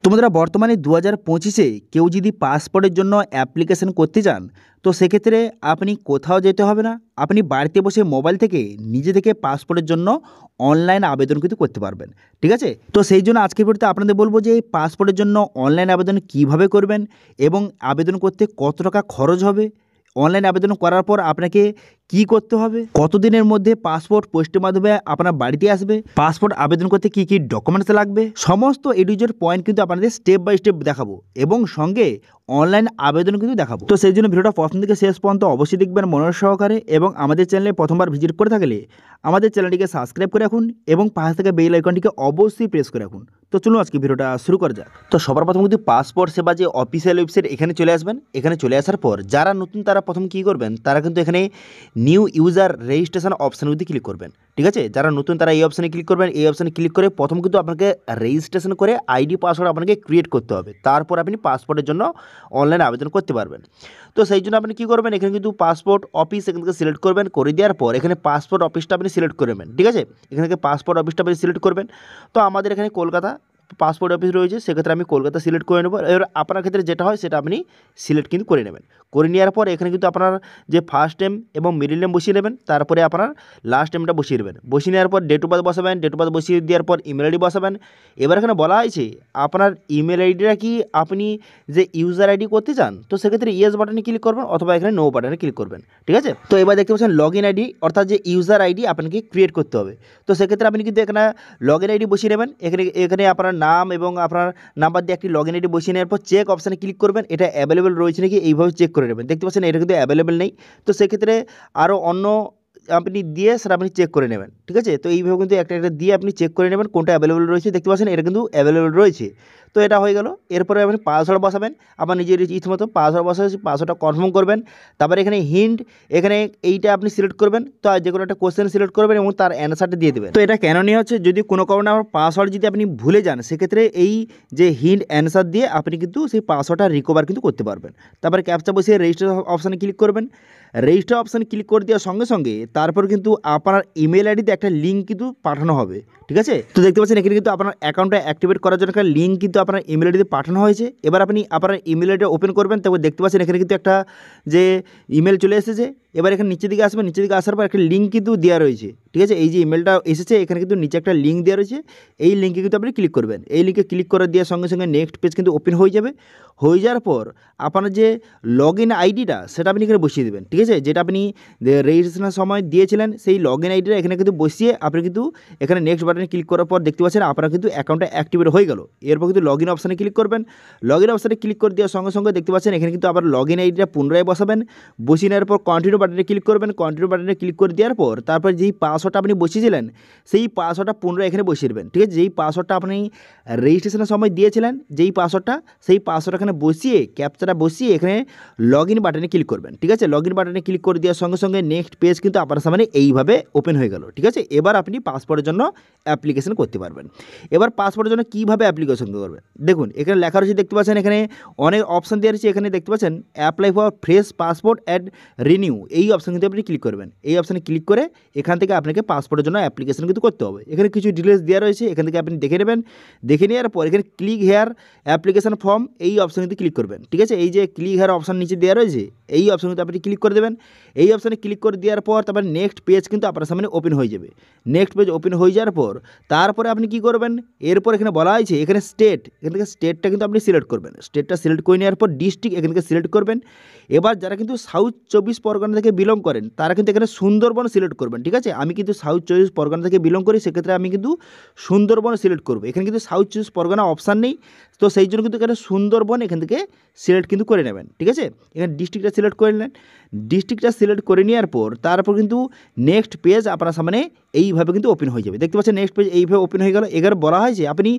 তো বন্ধুরা বর্তমানে 2025-এ কেউ যদি পাসপোর্টের জন্য অ্যাপ্লিকেশন করতে চান তো সেক্ষেত্রে আপনি কোথাও যেতে হবে না, আপনি বাড়িতে বসে মোবাইল থেকে নিজে থেকে পাসপোর্টের জন্য অনলাইন আবেদন কিন্তু করতে পারবেন। ঠিক আছে, তো সেই জন্য আজকের ভিডিওতে আপনাদের বলবো যে এই পাসপোর্টের জন্য অনলাইন আবেদন কিভাবে করবেন এবং আবেদন করতে কত টাকা খরচ হবে, অনলাইন আবেদন করার পর আপনাকে কি করতে হবে, কতদিনের মধ্যে পাসপোর্ট পোস্টের মাধ্যমে আপনার বাড়িতে আসবে, পাসপোর্ট আবেদন করতে কি কি ডকুমেন্টস লাগবে, সমস্ত এডিজের পয়েন্ট কিন্তু আপনাদের স্টেপ বাই স্টেপ দেখাবো এবং সঙ্গে অনলাইন আবেদন কিন্তু দেখাবো। তো সেই জন্য ভিডিওটা প্রথম থেকে শেষ পর্যন্ত অবশ্যই দেখবেন মনোযোগ সহকারে এবং আমাদের চ্যানেলে প্রথমবার ভিজিট করে থাকলে আমাদের চ্যানেলটিকে সাবস্ক্রাইব করে রাখুন এবং পাশে থেকে বেল আইকনটিকে অবশ্যই প্রেস করে রাখুন। তো চলুন আজকে ভিডিওটা শুরু করা যাক। তো সবার প্রথম কিন্তু পাসপোর্ট সেবা যে অফিসিয়াল ওয়েবসাইট এখানে চলে আসবেন। এখানে চলে আসার পর যারা নতুন তারা প্রথম কী করবেন, তারা কিন্তু এখানে নিউ ইউজার রেজিস্ট্রেশন অপশান যদি ক্লিক করবেন। ঠিক আছে, যারা নতুন তারা এই অপশানে ক্লিক করবেন। এই অপশানে ক্লিক করে প্রথম কিন্তু আপনাকে রেজিস্ট্রেশন করে আইডি পাসওয়ার্ড আপনাকে ক্রিয়েট করতে হবে, তারপর আপনি পাসপোর্টের জন্য অনলাইন আবেদন করতে পারবেন। তো সেই জন্য আপনি কী করবেন, এখানে কিন্তু পাসপোর্ট অফিস এখান থেকে সিলেক্ট করবেন, করে দেওয়ার পর এখানে পাসপোর্ট অফিসটা আপনি সিলেক্ট করবেন। ঠিক আছে, এখান থেকে পাসপোর্ট অফিসটা আপনি সিলেক্ট করবেন। তো আমাদের এখানে কলকাতা পাসপোর্ট অফিস রয়েছে, সেক্ষেত্রে আমি কলকাতা সিলেক্ট করে নেব। এবার আপনার ক্ষেত্রে যেটা হয় সেটা আপনি সিলেক্ট কিন্তু করে নেবেন। করে নেওয়ার পর এখানে কিন্তু আপনার যে ফার্স্ট নেম এবং মিডল নেম বসিয়ে নেবেন, তারপরে আপনার লাস্ট নেমটা বসিয়ে দেবেন। বসিয়ে নেওয়ার পর ডেট অফ বার্থ বসাবেন, ডেট অফ বার্থ বসিয়ে দেওয়ার পর ইমেল আইডি বসাবেন। এবার এখানে বলা হয়েছে আপনার ইমেল আইডিটা কি আপনি যে ইউজার আইডি করতে চান, তো সেক্ষেত্রে ইয়েস বাটনে ক্লিক করবেন অথবা এখানে নো বাটনে ক্লিক করবেন। ঠিক আছে, তো এবার দেখতে পাচ্ছেন লগ ইন আইডি অর্থাৎ যে ইউজার আইডি আপনাকে ক্রিয়েট করতে হবে। তো সেক্ষেত্রে আপনি কিন্তু এখানে লগ ইন আইডি বসিয়ে নেবেন। এখানে আপনার নাম এবং আপনার নাম্বার দিয়ে একটি লগ ইন আইডি বসিয়ে নেওয়ার পর চেক অপশানে ক্লিক করবেন, এটা অ্যাভেলেবেল রয়েছে নাকি এইভাবে চেক করে নেবেন। দেখতে পাচ্ছেন এটা কিন্তু অ্যাভেলেবেল নেই, তো সেক্ষেত্রে আরও অন্য আপনি দিয়ে সেটা আপনি চেক করে নেবেন। ঠিক আছে, তো এইভাবে কিন্তু একটা একটা দিয়ে আপনি চেক করে নেবেন কোনটা অ্যাভেলেবেল রয়েছে। দেখতে পাচ্ছেন এটা কিন্তু অ্যাভেলেবেল রয়েছে। তো এটা হয়ে গেল। এরপরে আপনি পাসওয়ার্ড বসাবেন, আমার নিজের ইচ্ছে মতো পাসওয়ার্ড বসাবেন, পাসওয়ার্ডটা কনফার্ম করবেন। তারপরে এখানে হিন্ট, এখানে এইটা আপনি সিলেক্ট করবেন। তো যে কোনো একটা কোশ্চেন সিলেক্ট করবেন এবং তার অ্যান্সারটা দিয়ে দেবেন। তো এটা কেন নিয়ে হচ্ছে, যদি কোনো কারণে আমার পাসওয়ার্ড যদি আপনি ভুলে যান, সেক্ষেত্রে এই যে হিন্ট অ্যান্সার দিয়ে আপনি কিন্তু সেই পাসওয়ার্ডটা রিকভার কিন্তু করতে পারবেন। তারপরে ক্যাপচা বসিয়ে রেজিস্টার অপশানে ক্লিক করবেন। রেজিস্টার অপশানে ক্লিক করে দেওয়ার সঙ্গে সঙ্গে তারপর কিন্তু আপনার ইমেল আইডিতে একটা লিঙ্ক কিন্তু পাঠানো হবে। ঠিক আছে, তো দেখতে পাচ্ছেন এখানে কিন্তু আপনার অ্যাকাউন্টটা অ্যাক্টিভেট করার জন্য একটা লিঙ্ক কিন্তু আপনার ইমেল আইডিতে পাঠানো হয়েছে। এবার আপনি আপনার ইমেল আইডি ওপেন করবেন। তারপর দেখতে পাচ্ছেন এখানে কিন্তু একটা যে ইমেল চলে এসেছে। এবার এখানে নিচের দিকে আসবেন, নিচের দিকে আসার পর একটা লিঙ্ক কিন্তু দেওয়া রয়েছে। ঠিক আছে, এই যে ইমেলটা এসেছে এখানে কিন্তু নিচে একটা লিঙ্ক দেওয়া রয়েছে, এই লিঙ্কে কিন্তু আপনি ক্লিক করবেন। এই লিঙ্কে ক্লিক করে দেওয়ার সঙ্গে সঙ্গে নেক্সট পেজ কিন্তু ওপেন হয়ে যাবে। হয়ে যাওয়ার পর আপনার যে লগ ইন আইডিটা সেটা আপনি এখানে বসিয়ে দেবেন। ঠিক আছে, যেটা আপনি রেজিস্ট্রেশনের সময় দিয়েছিলেন সেই লগ ইন আইডিটা এখানে কিন্তু বসিয়ে আপনি কিন্তু এখানে নেক্সট বাটনে ক্লিক করার পর দেখতে পাচ্ছেন আপনার কিন্তু অ্যাকাউন্টটা অ্যাক্টিভেট হয়ে গেল। এরপর কিন্তু লগ ইন অপশানে ক্লিক করবেন। লগ ইন অপশানে ক্লিক করে দেওয়ার সঙ্গে সঙ্গে দেখতে পাচ্ছেন এখানে কিন্তু আবার লগ ইন আইডিটা পুনরায় বসাবেন। বসিয়ে নেওয়ার পর কন্টিনিউ বাটনে ক্লিক করবেন। কন্টিনিউ বাটনে ক্লিক করে দেওয়ার পর তারপর যেই পাসওয়ার্ডটা আপনি বসিয়েছিলেন সেই পাসওয়ার্ডটা পুনরায় এখানে বসিয়ে দেবেন। ঠিক আছে, যেই পাসওয়ার্ডটা আপনি রেজিস্ট্রেশনের সময় দিয়েছিলেন যেই পাসওয়ার্ডটা, সেই পাসওয়ার্ড এখানে বসিয়ে ক্যাপচাটা বসিয়ে এখানে লগ ইন বাটনে ক্লিক করবেন। ঠিক আছে, লগ ইন বাটনে ক্লিক করে দেওয়ার সঙ্গে সঙ্গে নেক্সট পেজ কিন্তু আপনার সামনে এইভাবে ওপেন হয়ে গেল। ঠিক আছে, এবার আপনি পাসপোর্টের জন্য অ্যাপ্লিকেশন করতে পারবেন। এবার পাসপোর্টের জন্য কীভাবে অ্যাপ্লিকেশন করবেন, দেখুন এখানে লেখা রয়েছে, দেখতে পাচ্ছেন এখানে অনেক অপশান দেওয়া রয়েছে। এখানে দেখতে পাচ্ছেন apply for fresh passport and renew, এই অপশান কিন্তু আপনি ক্লিক করবেন। এই অপশানে ক্লিক করে এখান থেকে আপনাকে পাসপোর্টের জন্য অ্যাপ্লিকেশন কিন্তু করতে হবে। এখানে কিছু ডিটেলস দেওয়া রয়েছে, এখান থেকে আপনি দেখে নেবেন। দেখে নেওয়ার পর এখানে ক্লিক হেয়ার অ্যাপ্লিকেশন ফর্ম, এই অপশান কিন্তু ক্লিক করবেন। ঠিক আছে, এই যে ক্লিক হেয়ার অপশান নিচে দেওয়া রয়েছে এই অপশান কিন্তু আপনি ক্লিক করে দেবেন। এই অপশানে ক্লিক করে দেওয়ার পর তারপর নেক্সট পেজ কিন্তু আপনার সামনে ওপেন হয়ে যাবে। নেক্সট পেজ ওপেন হয়ে যাওয়ার পর তারপরে আপনি কি করবেন, এরপর এখানে বলা হয়েছে এখানে স্টেট, এখান থেকে স্টেটটা কিন্তু আপনি সিলেক্ট করবেন। স্টেটটা সিলেক্ট করে নেওয়ার পর ডিস্ট্রিক্ট এখান থেকে সিলেক্ট করবেন। এবার যারা কিন্তু সাউথ 24 পরগনা থেকে বিলং করেন তারা কিন্তু এখানে সুন্দরবন সিলেক্ট করবেন। ঠিক আছে, আমি কিন্তু সাউথ 24 পরগনা থেকে বিলং করি, সেক্ষেত্রে আমি কিন্তু সুন্দরবন সিলেক্ট করবো। এখানে কিন্তু সাউথ 24 পরগনা অপশান নেই, তো সেই জন্য কিন্তু এখানে সুন্দরবন এখান থেকে সিলেক্ট কিন্তু করে নেবেন। ঠিক আছে, এখানে ডিস্ট্রিক্টটা সিলেক্ট করে নেন। ডিস্ট্রিক্টটা সিলেক্ট করে নেওয়ার পর তারপর কিন্তু নেক্সট পেজ আপনার সামনে এইভাবে কিন্তু ওপেন হয়ে যাবে। দেখতে পাচ্ছেন নেক্সট পেজ এইভাবে ওপেন হয়ে গেল। এবার বলা হয় যে আপনি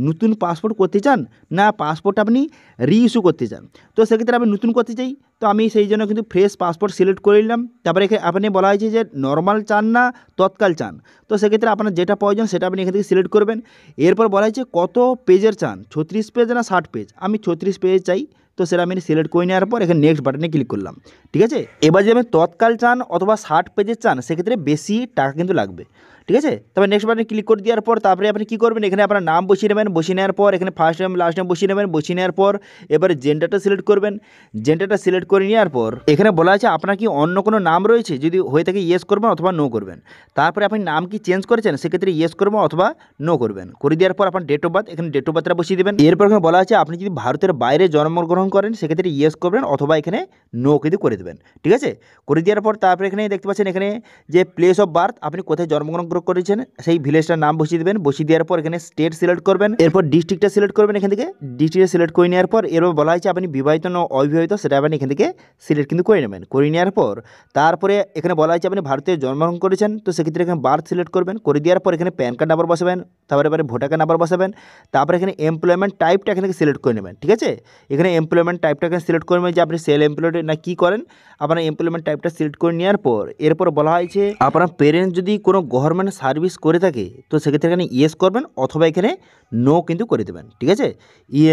নতুন পাসপোর্ট করতে চান না পাসপোর্টটা আপনি রিইস্যু করতে চান, তো সেক্ষেত্রে আমি নতুন করতে চাই, তো আমি সেই জন্য কিন্তু ফ্রেশ পাসপোর্ট সিলেক্ট করে নিলাম। তারপরে এখানে আপনি বলা হয়েছে যে নর্মাল চান না তৎকাল চান, তো সেক্ষেত্রে আপনার যেটা প্রয়োজন সেটা আপনি এখান থেকে সিলেক্ট করবেন। এরপর বলা হয়েছে কত পেজের চান, 36 পেজ না 60 পেজ, আমি 36 পেজ চাই, তো সেটা আমি সিলেক্ট করে নেওয়ার পর এখানে নেক্সট বাটনে ক্লিক করলাম। ঠিক আছে, এবার যদি আপনি তৎকাল চান অথবা 60 পেজের চান সেক্ষেত্রে বেশি টাকা কিন্তু লাগবে। ঠিক আছে, তবে নেক্সট বাটনে ক্লিক করে দেওয়ার পর তারপরে আপনি কী করবেন, এখানে আপনার নাম বসিয়ে নেবেন, বসিয়ে নেওয়ার পর এখানে ফার্স্ট নেম লাস্ট নেম বসিয়ে নেবেন, বসিয়ে নেওয়ার পর এবারে জেন্ডারটা সিলেক্ট করবেন। জেন্ডারটা সিলেক্ট করে নেওয়ার পর এখানে বলা আছে আপনার কি অন্য কোনো নাম রয়েছে, যদি হয়ে থাকে ইয়েস করবেন অথবা নো করবেন। তারপরে আপনি নাম কি চেঞ্জ করেছেন সেক্ষেত্রে ইয়েস করবেন অথবা নো করবেন। করে দেওয়ার পর আপনার ডেট অফ বার্থ, এখানে ডেট অফ বার্থটা বসিয়ে দেবেন। এরপর এখানে বলা আছে আপনি যদি ভারতের বাইরে জন্মগ্রহণ করেন সেক্ষেত্রে ইয়েস করবেন অথবা এখানে নো কিন্তু করে দেবেন। ঠিক আছে, করে দেওয়ার পর তারপরে এখানে দেখতে পাচ্ছেন এখানে যে প্লেস অফ বার্থ, আপনি কোথায় জন্মগ্রহণ করেছেন সেই ভিলেজটার নাম বসিয়ে দেবেন। বসিয়ে দেওয়ার পর এখানে স্টেট সিলেক্ট করবেন, এরপর ডিস্ট্রিক্টটা সিলেক্ট করবেন। এখান থেকে ডিস্ট্রিক্টে সিলেক্ট করে নেওয়ার পর এরপর বলা হয়েছে আপনি বিবাহিত না অবিবাহিত সেটা আপনি এখান থেকে সিলেক্ট কিন্তু করে নেবেন। করে নেওয়ার পর তারপরে এখানে বলা হয়েছে আপনি ভারতে জন্মগ্রহণ করেছেন, তো সেক্ষেত্রে এখানে বার্থ সিলেক্ট করবেন। করে দেওয়ার পর এখানে প্যান কার্ড নাম্বার বসাবেন, তারপরে এবারে ভোটার কার্ড নাম্বার বসাবেন। তারপরে এখানে এমপ্লয়মেন্ট টাইপটা এখান থেকে সিলেক্ট করে নেবেন। ঠিক আছে, এখানে এমপ্লয়মেন্ট টাইপটা এখানে সিলেক্ট করবেন যে আপনি সেল এমপ্লয়েড না কী করেন, আপনার এমপ্লয়মেন্ট টাইপটা সিলেক্ট করে নেওয়ার পর এরপর বলা হয়েছে আপনার পেরেন্টস যদি কোনো গভর্নমেন্ট সার্ভিস করে থাকে তো সেক্ষেত্রে এখানে ইয়েস করবেন অথবা এখানে নো কিন্তু করে দেবেন। ঠিক আছে,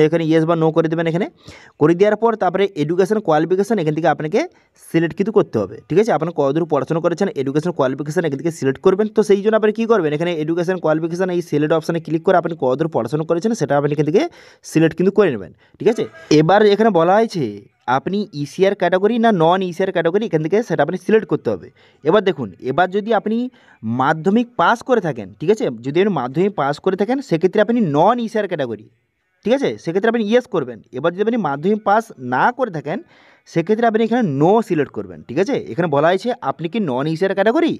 এখানে ইয়েস বা নো করে দেবেন। এখানে করে দেওয়ার পর তারপরে এডুকেশন কোয়ালিফিকেশান এখান থেকে আপনাকে সিলেক্ট কিন্তু করতে হবে। ঠিক আছে, আপনি কতদূর পড়াশোনা করেছেন এডুকেশন কোয়ালিফিকেশান এখান থেকে সিলেক্ট করবেন। তো সেই জন্য আপনি কী করবেন, এখানে এডুকেশন কোয়ালিফিকেশান এই সিলেক্ট অপশানে ক্লিক করে আপনি কতদূর পড়াশোনা করেছেন সেটা আপনি এখান থেকে সিলেক্ট কিন্তু করে নেবেন। ঠিক আছে, এবার এখানে বলা হয়েছে আপনি ইসিআর ক্যাটাগরি না নন ইসিআর ক্যাটাগরি এখান থেকে সেটা আপনি সিলেক্ট করতে হবে। এবার দেখুন, এবার যদি আপনি মাধ্যমিক পাস করে থাকেন, ঠিক আছে, যদি আপনি মাধ্যমিক পাস করে থাকেন সেক্ষেত্রে আপনি নন ইসিআর ক্যাটাগরি, ঠিক আছে, সেক্ষেত্রে আপনি ইয়েস করবেন। এবার যদি আপনি মাধ্যমিক পাস না করে থাকেন সেক্ষেত্রে আপনি এখানে নো সিলেক্ট করবেন। ঠিক আছে, এখানে বলা হয়েছে আপনি কি নন ইসিআর ক্যাটাগরি,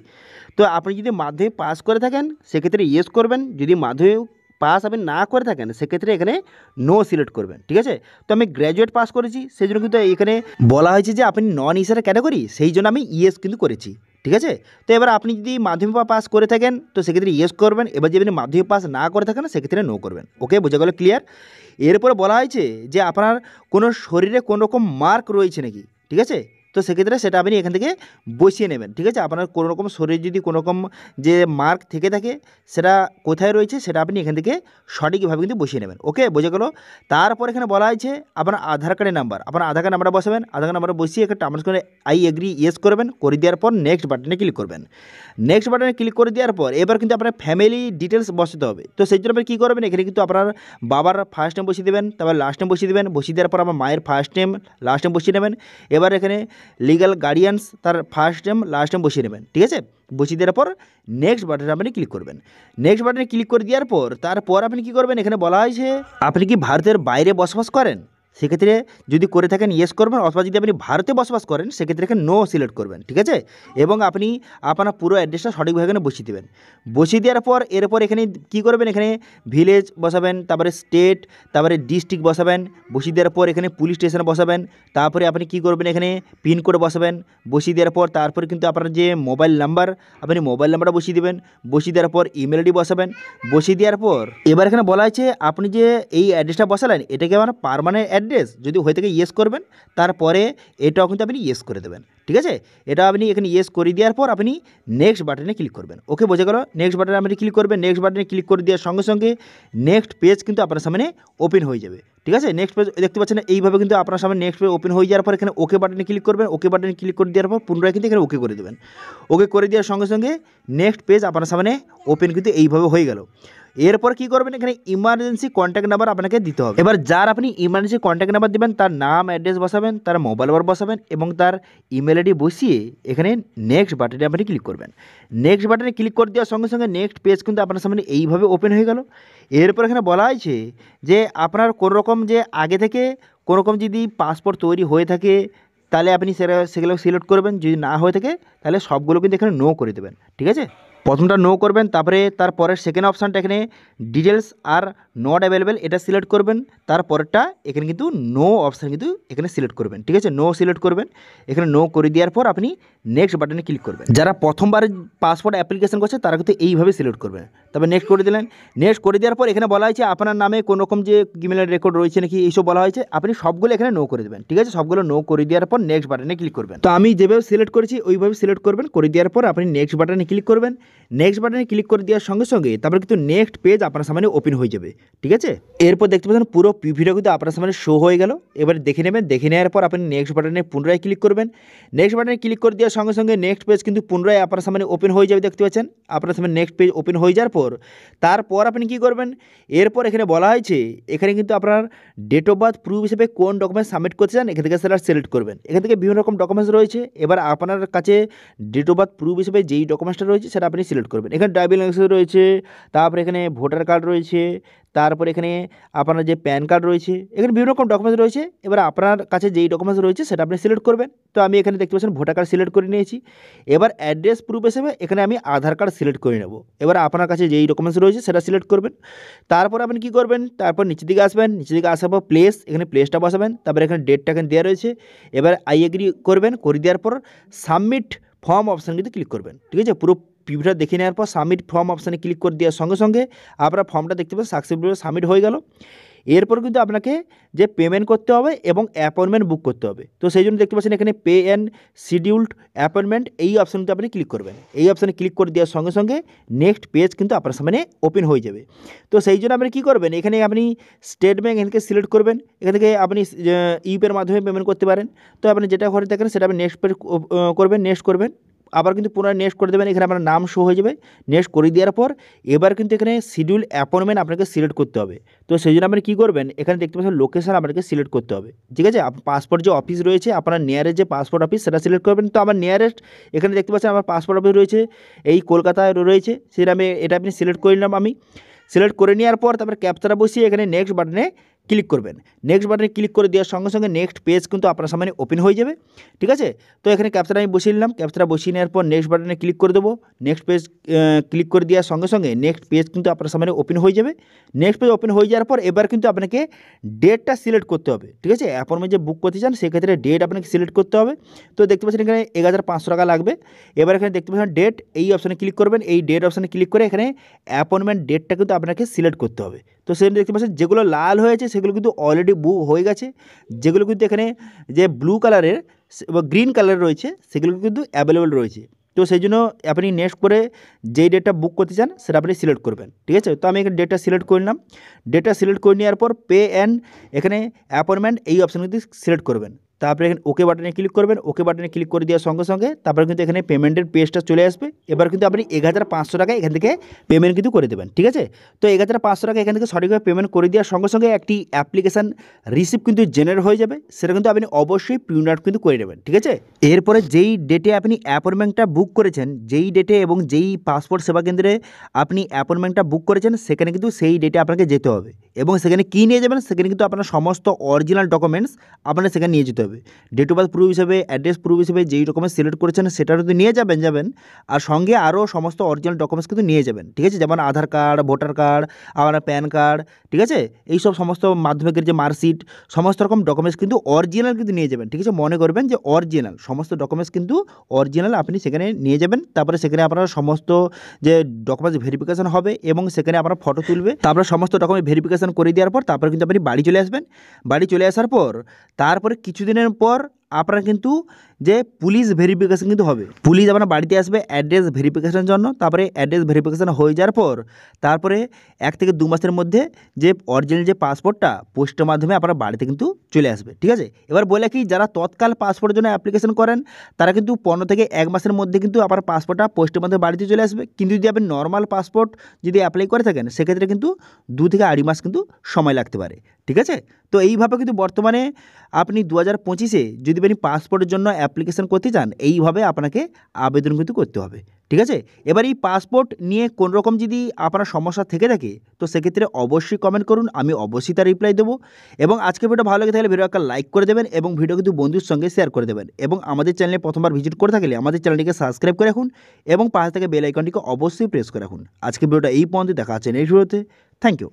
তো আপনি যদি মাধ্যমিক পাস করে থাকেন সেক্ষেত্রে ইয়েস করবেন, যদি মাধ্যমিক পাস আপনি না করে থাকেন সেক্ষেত্রে এখানে নো সিলেক্ট করবেন। ঠিক আছে, তো আমি গ্র্যাজুয়েট পাস করেছি সেই জন্য কিন্তু এখানে বলা হয়েছে যে আপনি নন ইসিআর ক্যাটাগরি, সেই জন্য আমি ইয়েস কিন্তু করেছি। ঠিক আছে, তো এবার আপনি যদি মাধ্যমিক পাস করে থাকেন তো সেক্ষেত্রে ইয়েস করবেন, এবার যদি আপনি মাধ্যমিক পাস না করে থাকেন সেক্ষেত্রে নো করবেন। ওকে, বোঝা গেল, ক্লিয়ার। এরপরে বলা হয়েছে যে আপনার কোনো শরীরে কোনো রকম মার্ক রয়েছে নাকি, ঠিক আছে, তো সেক্ষেত্রে সেটা আপনি এখান থেকে বসিয়ে নেবেন। ঠিক আছে, আপনার কোনো রকম শরীরে যদি কোনো রকম যে মার্ক থেকে থাকে সেটা কোথায় রয়েছে সেটা আপনি এখান থেকে সঠিকভাবে কিন্তু বসিয়ে নেবেন। ওকে, বোঝা গেল। তারপর এখানে বলা হয়েছে আপনার আধার কার্ডের নাম্বার, আপনার আধার কার্ড নাম্বারটা বসাবেন। আধার কার্ড নাম্বারটা বসিয়ে একটা টার্মস করে আই এগ্রি ইয়েস করবেন। করে দেওয়ার পর নেক্সট বাটনে ক্লিক করবেন। নেক্সট বাটনে ক্লিক করে দেওয়ার পর এবার কিন্তু আপনার ফ্যামিলি ডিটেলস বসাতে হবে। তো সেই জন্য আপনি কী করবেন, এখানে কিন্তু আপনার বাবার ফার্স্ট নেম বসিয়ে দেবেন, তারপর লাস্ট নেম বসিয়ে দেবেন। বসিয়ে দেওয়ার পর আমার মায়ের ফার্স্ট নেম লাস্ট নেম বসিয়ে নেবেন। এবার এখানে লিগ্যাল গার্ডিয়ানস তার ফার্স্ট নেম লাস্ট নেম বসিয়ে নেবেন। ঠিক আছে, বসিয়ে দেওয়ার পর নেক্সট বাটনে আপনি ক্লিক করবেন। নেক্সট বাটনে ক্লিক করে দেওয়ার পর তারপর আপনি কী করবেন, এখানে বলা হয়েছে আপনি কি ভারতের বাইরে বসবাস করেন, সেক্ষেত্রে যদি করে থাকেন ইয়েস করবেন, অথবা যদি আপনি ভারতে বসবাস করেন সেক্ষেত্রে এখানে নো সিলেক্ট করবেন। ঠিক আছে, এবং আপনি আপনার পুরো অ্যাড্রেসটা সঠিকভাবে এখানে বসিয়ে দেবেন। বসিয়ে দেওয়ার পর এরপর এখানে কী করবেন, এখানে ভিলেজ বসাবেন, তারপরে স্টেট, তারপরে ডিস্ট্রিক্ট বসাবেন। বসিয়ে দেওয়ার পর এখানে পুলিশ স্টেশন বসাবেন। তারপরে আপনি কী করবেন, এখানে পিনকোড বসাবেন। বসিয়ে দেওয়ার পর তারপরে কিন্তু আপনার যে মোবাইল নাম্বার আপনি মোবাইল নাম্বারটা বসিয়ে দেবেন। বসিয়ে দেওয়ার পর ইমেল আইডি বসাবেন। বসিয়ে দেওয়ার পর এবার এখানে বলা আছে আপনি যে এই অ্যাড্রেসটা বসালেন এটা কি আমার পার্মানেন্ট অ্যাড্রেস, যদি হয়ে থাকে ইয়েস করবেন, তারপরে এটাও কিন্তু আপনি ইয়েস করে দেবেন। ঠিক আছে, এটা আপনি এখানে ইয়েস করে দেওয়ার পর আপনি নেক্সট বাটনে ক্লিক করবেন। ওকে, বোঝা গেল। নেক্সট বাটনে আপনি ক্লিক করবেন। নেক্সট বাটনে ক্লিক করে দেওয়ার সঙ্গে সঙ্গে নেক্সট পেজ কিন্তু আপনার সামনে ওপেন হয়ে যাবে। ঠিক আছে, নেক্সট পেজ দেখতে পাচ্ছেন এইভাবে কিন্তু আপনার সামনে নেক্সট পেজ ওপেন হয়ে যাওয়ার পর এখানে ওকে বাটনে ক্লিক করবেন। ওকে বাটনে ক্লিক করে দেওয়ার পর পুনরায় কিন্তু এখানে ওকে করে দেবেন। ওকে করে দেওয়ার সঙ্গে সঙ্গে নেক্সট পেজ আপনার সামনে ওপেন কিন্তু এইভাবে হয়ে গেল। এরপর কী করবেন, এখানে ইমার্জেন্সি কন্ট্যাক্ট নাম্বার আপনাকে দিতে হবে। এবার যার আপনি ইমার্জেন্সি কন্ট্যাক্ট নাম্বার দেবেন তার নাম অ্যাড্রেস বসাবেন, তার মোবাইল নাম্বার বসাবেন এবং তার ইমেল আইডি বসিয়ে এখানে নেক্সট বাটনে আপনি ক্লিক করবেন। নেক্সট বাটনে ক্লিক করে দেওয়ার সঙ্গে সঙ্গে নেক্সট পেজ কিন্তু আপনার সামনে এইভাবে ওপেন হয়ে গেল। এরপর এখানে বলা হয়েছে যে আপনার কোনো রকম যে আগে থেকে কোনো রকম যদি পাসপোর্ট তৈরি হয়ে থাকে তাহলে আপনি সেগুলো সিলেক্ট করবেন, যদি না হয়ে থাকে তাহলে সবগুলো কিন্তু এখানে নো করে দেবেন। ঠিক আছে, প্রথমটা নো করবেন, তারপরে তারপরের সেকেন্ড অপশানটা এখানে ডিটেলস আর নট অ্যাভেলেবেল এটা সিলেক্ট করবেন। তারপরেরটা এখানে কিন্তু নো অপশান কিন্তু এখানে সিলেক্ট করবেন। ঠিক আছে, নো সিলেক্ট করবেন। এখানে নো করে দেওয়ার পর আপনি নেক্সট বাটনে ক্লিক করবেন। যারা প্রথমবার পাসপোর্ট অ্যাপ্লিকেশন করছে তারা কিন্তু এইভাবে সিলেক্ট করবেন। তবে নেক্সট করে দিলেন। নেক্সট করে দেওয়ার পর এখানে বলা হয়েছে আপনার নামে কোনো রকম যে ক্রিমিনাল রেকর্ড রয়েছে নাকি এইসব বলা হয়েছে, আপনি সবগুলো এখানে নো করে দেবেন। ঠিক আছে, সবগুলো নো করে দেওয়ার পর নেক্সট বাটনে ক্লিক করবেন। তো আমি যেভাবে সিলেক্ট করেছি ওইভাবে সিলেক্ট করবেন। করে দেওয়ার পর আপনি নেক্সট বাটনে ক্লিক করবেন। নেক্সট বাটনে ক্লিক করে দেওয়ার সঙ্গে সঙ্গে তারপর কিন্তু নেক্সট পেজ আপনার সামনে ওপেন হয়ে যাবে। ঠিক আছে, এরপর দেখতে পাচ্ছেন পুরো ভিডিও কিন্তু আপনার সামনে শো হয়ে গেল। এবারে দেখে নেবেন, দেখে নেওয়ার পর আপনি নেক্সট বাটনে পুনরায় ক্লিক করবেন। নেক্সট বাটনে ক্লিক করে দেওয়ার সঙ্গে সঙ্গে নেক্সট পেজ কিন্তু পুনরায় আপনার সামনে ওপেন হয়ে যাবে। দেখতে পাচ্ছেন আপনার সামনে নেক্সট পেজ ওপেন হয়ে যাওয়ার পর তারপর আপনি কী করবেন, এরপর এখানে বলা হয়েছে এখানে কিন্তু আপনার ডেট অফ বার্থ প্রুফ হিসেবে কোন ডকুমেন্ট সাবমিট করতে চান এখান থেকে সেটা সিলেক্ট করবেন। এখান থেকে বিভিন্ন রকম ডকুমেন্টস রয়েছে। এবার আপনার কাছে ডেট অফ বার্থ প্রুফ হিসেবে যেই ডকুমেন্টসটা রয়েছে সেটা আপনি সিলেক্ট করবেন। এখানে ড্রাইভিং লাইসেন্স রয়েছে, তারপরে এখানে ভোটার কার্ড রয়েছে, তারপরে এখানে আপনার যে প্যান কার্ড রয়েছে, এখানে বিভিন্ন রকম ডকুমেন্টস রয়েছে। এবার আপনার কাছে যেই ডকুমেন্টস রয়েছে সেটা আপনি সিলেক্ট করবেন। তো আমি এখানে দেখতে পাচ্ছেন ভোটার কার্ড সিলেক্ট করে নিয়েছি। এবার অ্যাড্রেস প্রুফ হিসেবে এখানে আমি আধার কার্ড সিলেক্ট করে নেব। এবার আপনার কাছে যেই ডকুমেন্টস রয়েছে সেটা সিলেক্ট করবেন। তারপর আপনি কী করবেন, তারপর নিচের দিকে আসবেন, নিচের দিকে আসার পর প্লেস, এখানে প্লেসটা বসাবেন। তারপর এখানে ডেটটা এখানে দেওয়া রয়েছে। এবার আই এগ্রি করবেন, করে দেওয়ার পর সাবমিট ফর্ম অপশান কিন্তু ক্লিক করবেন। ঠিক আছে, পুরো পিভিটা দেখে নেওয়ার পর সাবমিট ফর্ম অপশানে ক্লিক করে দেওয়ার সঙ্গে সঙ্গে আপনার ফর্মটা দেখতে পাবেন সাকসেসফুলি সাবমিট হয়ে গেল। এরপর কিন্তু আপনাকে যে পেমেন্ট করতে হবে এবং অ্যাপয়েন্টমেন্ট বুক করতে হবে। তো সেই জন্য দেখতে পাচ্ছেন এখানে পে অ্যান্ড শিডিউলড অ্যাপয়েন্টমেন্ট, এই অপশানটা আপনি ক্লিক করবেন। এই অপশানে ক্লিক করে দেওয়ার সঙ্গে সঙ্গে নেক্সট পেজ কিন্তু আপনার সামনে ওপেন হয়ে যাবে। তো সেই জন্য আপনি কী করবেন, এখানে আপনি স্টেট ব্যাঙ্ক এখান থেকে সিলেক্ট করবেন। এখান থেকে আপনি ইউপিআইয়ের মাধ্যমে পেমেন্ট করতে পারেন। তো আপনি যেটা ঘরে দেখেন সেটা আপনি নেক্সট পেজ করবেন, নেক্সট করবেন, আবার কিন্তু পুনরায় নেক্সট করে দেবেন। এখানে আপনার নাম শো হয়ে যাবে। নেক্সট করে দেওয়ার পর এবার কিন্তু এখানে শিডিউল অ্যাপয়েন্টমেন্ট আপনাকে সিলেক্ট করতে হবে। তো সেই জন্য আপনি কী করবেন, এখানে দেখতে পাচ্ছেন লোকেশন আপনাকে সিলেক্ট করতে হবে। ঠিক আছে, পাসপোর্ট যে অফিস রয়েছে আপনার নিয়ারেস্ট যে পাসপোর্ট অফিস সেটা সিলেক্ট করবেন। তো আমার নিয়ারেস্ট এখানে দেখতে পাচ্ছেন আমার পাসপোর্ট অফিস রয়েছে এই কলকাতায় রয়েছে, সেটা এটা আপনি সিলেক্ট করে নিলাম। আমি সিলেক্ট করে নেওয়ার পর তারপর ক্যাপচাটা বসিয়ে এখানে নেক্সট বাটনে ক্লিক করবেন। নেক্সট বাটনে ক্লিক করে দেওয়ার সঙ্গে সঙ্গে নেক্সট পেজ কিন্তু আপনার সামনে ওপেন হয়ে যাবে। ঠিক আছে, তো এখানে ক্যাপচাটা আমি বসিয়ে নিলাম। ক্যাপচাটা বসিয়ে নেওয়ার পর নেক্সট বাটনে ক্লিক করে দেবো। নেক্সট পেজ ক্লিক করে দেওয়ার সঙ্গে সঙ্গে নেক্সট পেজ কিন্তু আপনার সামনে ওপেন হয়ে যাবে। নেক্সট পেজ ওপেন হয়ে যাওয়ার পর এবার কিন্তু আপনাকে ডেটটা সিলেক্ট করতে হবে। ঠিক আছে, অ্যাপয়েন্টমেন্ট যে বুক করতে চান সেক্ষেত্রে ডেট আপনাকে সিলেক্ট করতে হবে। তো দেখতে পাচ্ছেন এখানে 1500 টাকা লাগবে। এবার এখানে দেখতে পাচ্ছেন ডেট, এই অপশানে ক্লিক করবেন। এই ডেট অপশানে ক্লিক করে এখানে অ্যাপয়েন্টমেন্ট ডেটটা কিন্তু আপনাকে সিলেক্ট করতে হবে। তো সেখানে দেখতে পাচ্ছেন যেগুলো লাল হয়েছে সেগুলো কিন্তু অলরেডি বুক হয়ে গেছে। যেগুলো কিন্তু এখানে যে ব্লু কালারের বা গ্রিন কালারের রয়েছে সেগুলো কিন্তু অ্যাভেলেবেল রয়েছে। তো সেই জন্য আপনি নেক্সট করে যেই ডেটটা বুক করতে চান সেটা আপনি সিলেক্ট করবেন। ঠিক আছে, তো আমি এখানে ডেটটা সিলেক্ট করে নিলাম। ডেটটা সিলেক্ট করে নেওয়ার পর পে অ্যান্ড এখানে অ্যাপয়েন্টমেন্ট এই অপশান কিন্তু সিলেক্ট করবেন। তারপরে এখানে ওকে বাটনে ক্লিক করবেন। ওকে বাটনে ক্লিক করে দেওয়ার সঙ্গে সঙ্গে তারপরে কিন্তু এখানে পেমেন্টের পেজটা চলে আসবে। এবার কিন্তু আপনি 1500 টাকা এখান থেকে পেমেন্ট কিন্তু করে দেবেন। ঠিক আছে, তো 1500 টাকা এখান থেকে সঠিকভাবে পেমেন্ট করে দেওয়ার সঙ্গে সঙ্গে একটি অ্যাপ্লিকেশান রিসিপ্ট কিন্তু জেনারেট হয়ে যাবে। সেটা কিন্তু আপনি অবশ্যই প্রিন্ট আউট কিন্তু করে নেবেন। ঠিক আছে, এরপরে যেই ডেটে আপনি অ্যাপয়েন্টমেন্টটা বুক করেছেন, যেই ডেটে এবং যেই পাসপোর্ট সেবা কেন্দ্রে আপনি অ্যাপয়েন্টমেন্টটা বুক করেছেন সেখানে কিন্তু সেই ডেটে আপনাকে যেতে হবে। এবং সেখানে কী নিয়ে যাবেন, সেখানে কিন্তু আপনার সমস্ত অরিজিনাল ডকুমেন্টস আপনার সেখানে নিয়ে যেতে হবে। ডেট অফ বার্থ প্রুফ হিসেবে, অ্যাড্রেস প্রুফ হিসেবে যেই ডকুমেন্টস সিলেক্ট করেছেন সেটা যদি নিয়ে যাবেন আর সঙ্গে আরও সমস্ত অরিজিনাল ডকুমেন্টস কিন্তু নিয়ে যাবেন। ঠিক আছে, যেমন আধার কার্ড, ভোটার কার্ড, আপনার প্যান কার্ড, ঠিক আছে, এই সব সমস্ত মাধ্যমিকের যে মার্কশিট, সমস্ত রকম ডকুমেন্টস কিন্তু অরিজিনাল কিন্তু নিয়ে যাবেন। ঠিক আছে, মনে করবেন যে অরিজিনাল সমস্ত ডকুমেন্টস কিন্তু অরিজিনাল আপনি সেখানে নিয়ে যাবেন। তারপরে সেখানে আপনার সমস্ত যে ডকুমেন্টস ভেরিফিকেশন হবে এবং সেখানে আপনার ফটো তুলবে। তারপরে সমস্ত ডকুমেন্ট ভেরিফিকেশন করে দেওয়ার পর তারপরে কিন্তু আপনি বাড়ি চলে আসবেন। বাড়ি চলে আসার পর তারপরে কিছুদিনের পর আপনার কিন্তু যে পুলিশ ভেরিফিকেশান কিন্তু হবে। পুলিশ আপনার বাড়িতে আসবে অ্যাড্রেস ভেরিফিকেশানের জন্য। তারপরে অ্যাড্রেস ভেরিফিকেশান হয়ে যাওয়ার পর তারপরে 1 থেকে 2 মাসের মধ্যে যে অরিজিনাল যে পাসপোর্টটা পোস্টের মাধ্যমে আপনার বাড়িতে কিন্তু চলে আসবে। ঠিক আছে, এবার বলে কি, যারা তৎকাল পাসপোর্টের জন্য অ্যাপ্লিকেশন করেন তারা কিন্তু 15 থেকে 1 মাসের মধ্যে কিন্তু আপনার পাসপোর্টটা পোস্টের মাধ্যমে বাড়িতে চলে আসবে। কিন্তু যদি আপনি নর্মাল পাসপোর্ট যদি অ্যাপ্লাই করে থাকেন সেক্ষেত্রে কিন্তু 2 থেকে 2.5 মাস কিন্তু সময় লাগতে পারে। ঠিক আছে, তো এইভাবে কিন্তু বর্তমানে আপনি 2025-এ যদি আপনি পাসপোর্টের জন্য অ্যাপ্লিকেশন করতে চান এইভাবে আপনাকে আবেদন কিন্তু করতে হবে। ঠিক আছে, এবার এই পাসপোর্ট নিয়ে কোনো রকম যদি আপনার সমস্যা থেকে থাকে তো সেক্ষেত্রে অবশ্যই কমেন্ট করুন, আমি অবশ্যই তার রিপ্লাই দেবো। এবং আজকে ভিডিও ভালো লাগে থাকলে ভিডিও একটা লাইক করে দেবেন এবং ভিডিও কিন্তু বন্ধুর সঙ্গে শেয়ার করে দেবেন। এবং আমাদের চ্যানেলে প্রথমবার ভিজিট করে থাকলে আমাদের চ্যানেলটিকে সাবস্ক্রাইব করে রাখুন এবং পাশে থেকে বেল আইকনটিকে অবশ্যই প্রেস করে রাখুন। আজকে ভিডিওটা এই পর্যন্ত, দেখা আছে নেক্সট ভিডিওতে। Thank you.